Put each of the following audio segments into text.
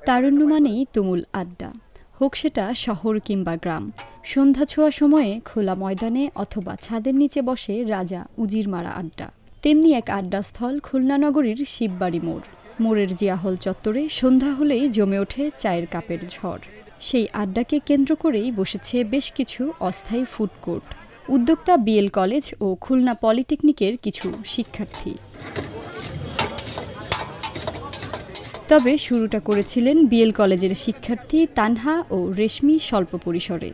তারুণ্য মানেই তুমুল আড্ডা, হোক সেটা শহর কিংবা গ্রাম। সন্ধ্যা ছোঁয়া সময়ে খোলা ময়দানে অথবা ছাদের নিচে বসে রাজা উজির মারা আড্ডা। তেমনি এক আড্ডাস্থল খুলনা নগরীর শিববাড়ি মোড়। মোড়ের জিয়াহল চত্বরে সন্ধ্যা হলেই জমে ওঠে চায়ের কাপের ঝড়। সেই আড্ডাকে কেন্দ্র করেই বসেছে বেশ কিছু অস্থায়ী ফুড কোর্ট। উদ্যোক্তা বিএল কলেজ ও খুলনা পলিটেকনিকের কিছু শিক্ষার্থী। তবে শুরুটা করেছিলেন বিএল কলেজের শিক্ষার্থী তানহা ও রেশমি স্বল্প পরিসরে।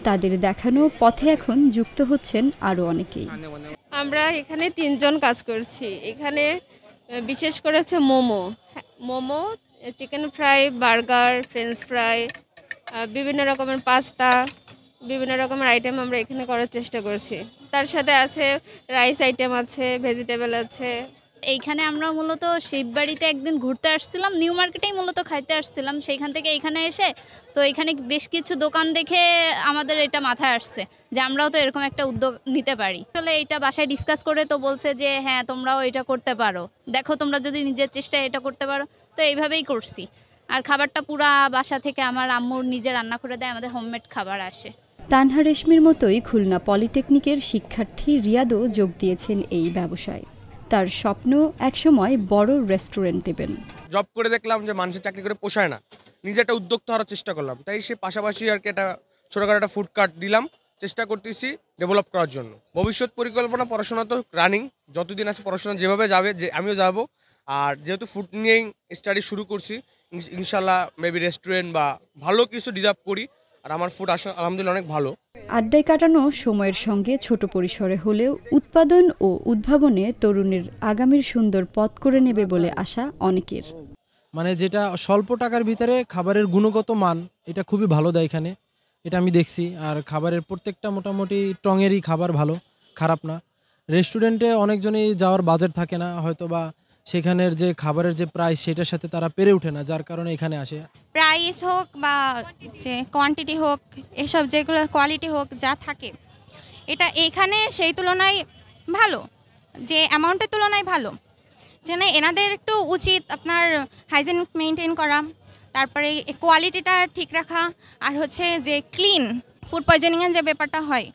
তাদের দেখানো পথে এখন যুক্ত হচ্ছেন আরও অনেকেই। আমরা এখানে 3 জন কাজ করছি। এখানে বিশেষ করে হচ্ছে momo, chicken fry, burger, French fry, বিভিন্ন রকমের পাস্তা, বিভিন্ন রকমের আইটেম আমরা এখানে করার চেষ্টা করছি। তার সাথে আছে রাইস আইটেম আছে, ভেজিটেবল আছে। এইখানে আমরা মূলত শিববাড়িতে একদিন ঘুরতে আসছিলাম, নিউ মার্কেটেই মূলত খাইতে আসছিলাম। সেইখান থেকে এইখানে এসে তো এখানে বেশ কিছু দোকান দেখে আমাদের এটা মাথায় আসছে যে আমরাও তো এরকম একটা উদ্যোগ নিতে পারি। আসলে এটা বাসায় ডিসকাস করে তো বলছে যে হ্যাঁ তোমরাও এটা করতে পারো, দেখো তোমরা যদি নিজের চেষ্টায় এটা করতে পারো। তো এইভাবেই করছি। আর খাবারটা পুরা বাসা থেকে আমার আম্মুর নিজে রান্না করে দেয়, আমাদের হোমমেড খাবার আসে। তানহা রেশমির মতোই খুলনা পলিটেকনিকের শিক্ষার্থী রিয়াদও যোগ দিয়েছেন এই ব্যবসায়। তার স্বপ্ন একসময় বড় রেস্টুরেন্ট দেবেন। জব করে দেখলাম যে মানুষের চাকরি করে পোষায় না, নিজে একটা উদ্যোক্তা হওয়ার চেষ্টা করলাম। তাই সে পাশাপাশি আর কি একটা ছোটখাটো একটা ফুড কার্ট দিলাম, চেষ্টা করতেছি ডেভেলপ করার জন্য। ভবিষ্যৎ পরিকল্পনা, পড়াশোনা তো রানিং, যতদিন আছে পড়াশোনা যেভাবে যাবে যে আমিও যাব। আর যেহেতু ফুড নিয়েই স্টাডি শুরু করছি, ইনশাল্লাহ মেবি রেস্টুরেন্ট বা ভালো কিছু ডিজার্ভ করি। আর আমার ফুড আলহামদুলিল্লাহ অনেক ভালো। আড্ডায় কাটানো সময়ের সঙ্গে ছোট পরিসরে হলেও উৎপাদন ও উদ্ভাবনে তরুণের আগামীর সুন্দর পথ করে নেবে বলে আশা অনেকের। মানে যেটা স্বল্প টাকার ভিতরে খাবারের গুণগত মান এটা খুবই ভালো দেয় এখানে, এটা আমি দেখছি। আর খাবারের প্রত্যেকটা মোটামুটি টঙেরই খাবার ভালো, খারাপ না। রেস্টুরেন্টে অনেকজনই যাওয়ার বাজেট থাকে না হয়তো, বা সেখানের যে খাবারের যে প্রাইস সেটার সাথে তারা পেরে ওঠে না, যার কারণে এখানে আসে। প্রাইস হোক বা যে কোয়ান্টিটি হোক, এসব যেগুলো কোয়ালিটি হোক, যা থাকে এটা এইখানে সেই তুলনায় ভালো, যে অ্যামাউন্টের তুলনায় ভালো। যেন এনাদের একটু উচিত আপনার হাইজিন মেনটেন করা, তারপরে কোয়ালিটিটা ঠিক রাখা, আর হচ্ছে যে ক্লিন, ফুড পয়জনিংয়ের যে ব্যাপারটা হয়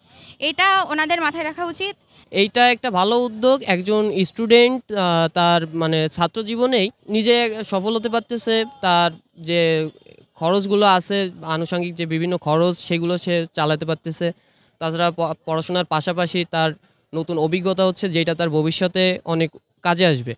এটা ওনাদের মাথায় রাখা উচিত। এইটা একটা ভালো উদ্যোগ। একজন স্টুডেন্ট তার মানে ছাত্র জীবনেই নিজে সফল হতে পারতেছে। তার যে খরচগুলো আছে, আনুষঙ্গিক যে বিভিন্ন খরচ, সেগুলো সে চালাতে পারতেছে। তাছাড়া পড়াশোনার পাশাপাশি তার নতুন অভিজ্ঞতা হচ্ছে, যেটা তার ভবিষ্যতে অনেক কাজে আসবে।